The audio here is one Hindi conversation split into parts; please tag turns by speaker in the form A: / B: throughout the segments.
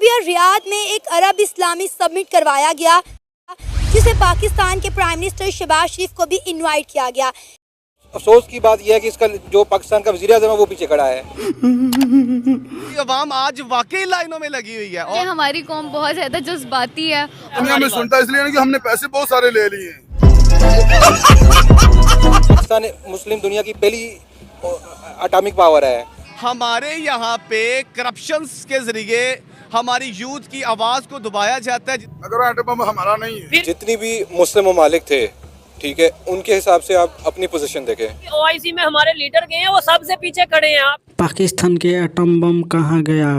A: अरेबिया रियाद में एक अरब इस्लामी समिट करवाया गया, जिसे पाकिस्तान के प्राइम मिनिस्टर शहबाज शरीफ को भी इनवाइट किया गया।
B: अफसोस की बात यह है कि इसका जो पाकिस्तान का वज़ीर आज़म है वो पीछे खड़ा है।
C: अवाम आज वाकई लाइनों में लगी हुई है
D: और हमारी कौम बहुत ज्यादा जज्बाती है।
E: हमें सुनता इसलिए कि हमने पैसे बहुत सारे ले लिए।
B: पाकिस्तान मुस्लिम दुनिया की पहली एटॉमिक पावर है।
C: हमारे यहाँ पे करप्शन के जरिए हमारी यूथ की आवाज को दबाया जाता है।
E: अगर एटम बम हमारा नहीं है।
B: जितनी भी मुस्लिम ममालिक थे, ठीक है, उनके हिसाब से आप अपनी पोजीशन देखें।
F: ओआईसी में हमारे लीडर गए हैं, वो सबसे पीछे खड़े हैं। आप
G: पाकिस्तान के एटम बम कहाँ गया?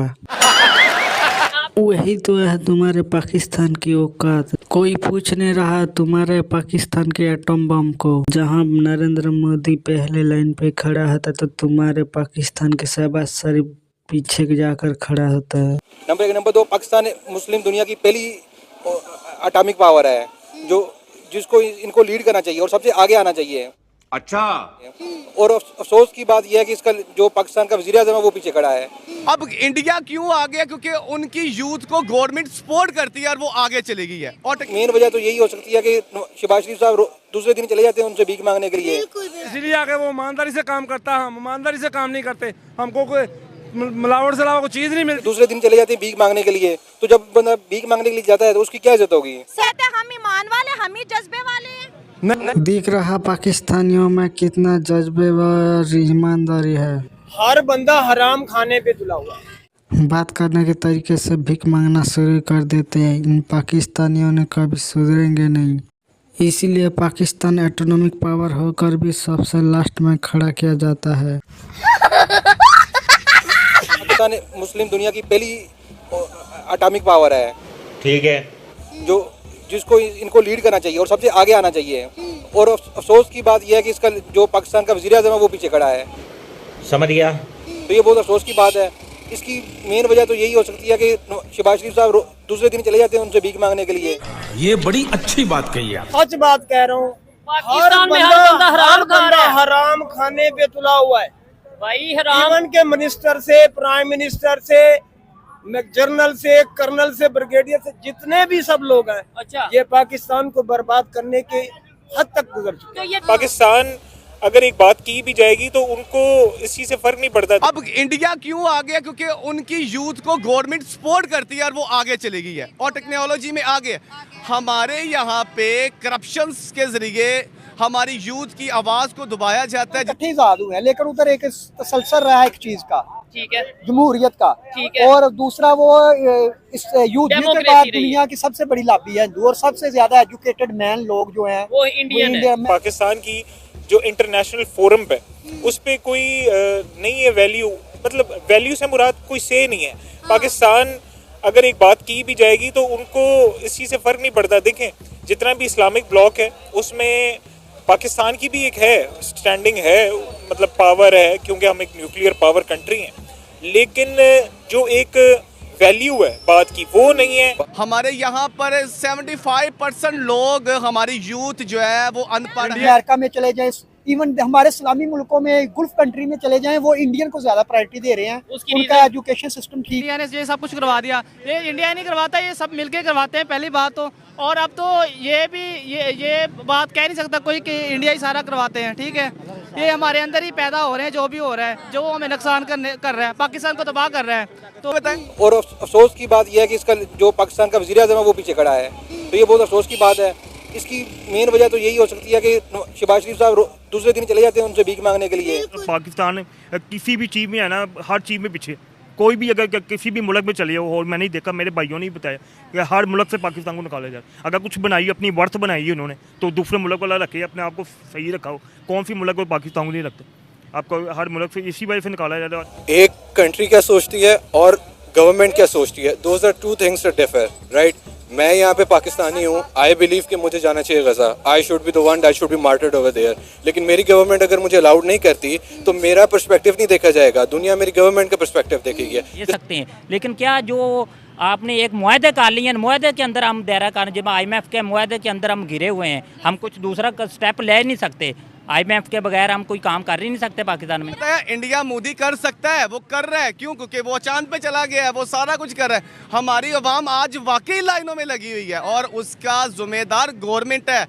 G: वही तो है तुम्हारे पाकिस्तान की औकात। कोई पूछ नहीं रहा तुम्हारे पाकिस्तान के एटम बम को। जहां नरेंद्र मोदी पहले लाइन पे खड़ा होता तो तुम्हारे पाकिस्तान के शहबाज शरीफ पीछे जाकर खड़ा होता है।
B: नंबर 1। नंबर 2, पाकिस्तान मुस्लिम दुनिया की पहली एटॉमिक पावर है, जिसको इनको लीड करना चाहिए और सबसे आगे आना चाहिए।
H: अच्छा।
B: और अफसोस की बात यह है कि इसका जो पाकिस्तान का वज़ीर आज़म है वो पीछे खड़ा है।
C: अब इंडिया क्यों आ गया? क्योंकि उनकी यूथ को गवर्नमेंट सपोर्ट करती है और वो आगे चली गई है। और
B: मेन वजह तो यही हो सकती है कि शहबाज शरीफ साहब दूसरे दिन चले जाते हैं उनसे भीख मांगने के लिए।
I: इसलिए आगे वो ईमानदारी से काम करता है, हम ईमानदारी से काम नहीं करते। हमको कोई मिलावट से अलावा कोई चीज नहीं मिलती।
B: दूसरे दिन चले जाते हैं भीख मांगने के लिए। तो जब बंदा भीख मांगने के लिए जाता है तो उसकी क्या इज्जत होगी?
J: हम ईमान वाले, हम ही जज्बे वाले हैं।
G: दिख रहा पाकिस्तानियों में कितना जज्बे और ईमानदारी है।
K: हर बंदा हराम खाने पे तुला हुआ है।
G: बात करने के तरीके से भीख मांगना शुरू कर देते हैं। इन पाकिस्तानियों ने कभी सुधरेंगे नहीं। इसीलिए पाकिस्तान एटॉमिक पावर होकर भी सबसे लास्ट में खड़ा किया जाता है।
B: पाकिस्तान मुस्लिम दुनिया की पहली एटॉमिक पावर है, ठीक है, जिसको इनको लीड करना चाहिए और सबसे आगे आना चाहिए। और अफसोस की बात यह है कि इसका जो पाकिस्तान का वज़ीर आज़म है वो पीछे खड़ा है।
H: समझ गया।
B: तो ये बहुत अफसोस की बात है। इसकी मेन वजह तो यही हो सकती है कि शहबाज शरीफ साहब दूसरे दिन चले जाते हैं उनसे भीख मांगने के लिए।
H: ये बड़ी अच्छी बात कही है।
K: सच बात कह रहा हूँ।
F: पाकिस्तान में हर बंदा हराम खा रहा है।
K: हराम खाने पे तुला हुआ है
F: भाई। हराम
K: इवन के मिनिस्टर से, प्राइम मिनिस्टर से, जनरल से, कर्नल से, ब्रिगेडियर से, जितने भी सब लोग हैं,
F: अच्छा,
K: ये पाकिस्तान को बर्बाद करने के हद तक गुजर चुके हैं।
L: पाकिस्तान अगर एक बात की भी जाएगी तो उनको इस चीज से फर्क नहीं पड़ता।
C: अब इंडिया क्यों आ गया? क्योंकि उनकी यूथ को गवर्नमेंट सपोर्ट करती है और वो आगे चली गई है और टेक्नोलॉजी में आगे। हमारे यहाँ पे करप्शन के जरिए हमारी यूथ की आवाज को दबाया जाता है।
K: है, लेकिन उधर एक तसलसल रहा है एक चीज का,
F: ठीक है,
K: जमहूरियत का,
F: ठीक है,
K: और दूसरा वो इस युद्ध के बाद दुनिया की सबसे बड़ी लॉबी है हिंदू, और सबसे ज्यादा एजुकेटेड मैन लोग जो हैं
F: वो इंडियन है।
L: पाकिस्तान की जो इंटरनेशनल फोरम पे उस पे कोई नहीं है वैल्यू, मतलब वैल्यू से मुराद कोई से नहीं है। पाकिस्तान अगर एक बात की भी जाएगी तो उनको इस चीज़ से फ़र्क नहीं पड़ता। देखें, जितना भी इस्लामिक ब्लॉक है उसमें पाकिस्तान की भी एक है स्टैंडिंग है, मतलब पावर है, क्योंकि हम एक न्यूक्लियर पावर कंट्री हैं। लेकिन जो एक वैल्यू है बात की वो नहीं है।
C: हमारे यहाँ पर 75% लोग, हमारी यूथ जो है वो अनपढ़ है।
K: अमेरिका में चले जाएं, इवन हमारे इस्लामी मुल्कों में, गुल्फ कंट्री में चले जाएं, वो इंडियन को ज्यादा प्रायोरिटी दे रहे हैं। उनका एजुकेशन सिस्टम ठीक।
I: इंडिया ने ये सब कुछ करवा दिया। ये इंडिया नहीं करवाता, ये सब मिलके करवाते हैं पहली बात तो। और अब तो ये भी ये बात कह नहीं सकता कोई कि इंडिया ही सारा करवाते हैं, ठीक है। ये हमारे अंदर ही पैदा हो रहे हैं, जो भी हो रहा है, जो हमें नुकसान कर रहा है, पाकिस्तान को तबाह कर रहा है। तो बताएं।
B: और अफसोस की बात यह है कि इसका जो पाकिस्तान का वज़ीर आज़म है वो पीछे खड़ा है। तो ये बहुत अफसोस की बात है। इसकी मेन वजह तो यही हो सकती है कि शहबाज शरीफ साहब दूसरे दिन चले जाते हैं उनसे भीख मांगने के लिए।
I: पाकिस्तान किसी भी चीज़ में है ना, हर चीज़ में पीछे। कोई भी अगर किसी भी मुल्क में चले जाओ, और मैंने देखा, मेरे भाइयों ने बताया कि हर मुल्क से पाकिस्तान को निकाला जाए। अगर कुछ बनाई, अपनी वर्थ बनाई है उन्होंने, तो दूसरे मुल्क वाला रखे, अपने आप को सही रखा हो। कौन सी मुल्क को पाकिस्तान को नहीं रखते? आपको हर मुल्क से इसी वजह से निकाला जा रहा है।
B: एक कंट्री क्या सोचती है और गवर्नमेंट क्या सोचती है, those are two things differ, right. मैं यहाँ पे पाकिस्तानी हूँ, आई बिलीव कि मुझे जाना चाहिए Gaza, I should be the one, I should be martyred over there. लेकिन मेरी गवर्नमेंट अगर मुझे अलाउड नहीं करती तो मेरा पर्सपेक्टिव नहीं देखा जाएगा, दुनिया मेरी गवर्नमेंट का पर्सपेक्टिव देखेगी।
M: ये सकते हैं, लेकिन क्या जो आपने एक मुआहदे कर लिए, मुआहदे के अंदर हम दायरा कर, जब IMF के मुआहदे के अंदर हम घिरे हुए हैं, हम कुछ दूसरा स्टेप ले नहीं सकते। IMF के बगैर हम कोई काम कर ही नहीं सकते पाकिस्तान में।
C: पता है इंडिया मोदी कर सकता है, वो कर रहा है। क्यों? क्योंकि वो चांद पे चला गया है, वो सारा कुछ कर रहा है। हमारी अवाम आज वाकई लाइनों में लगी हुई है और उसका जिम्मेदार गवर्नमेंट है।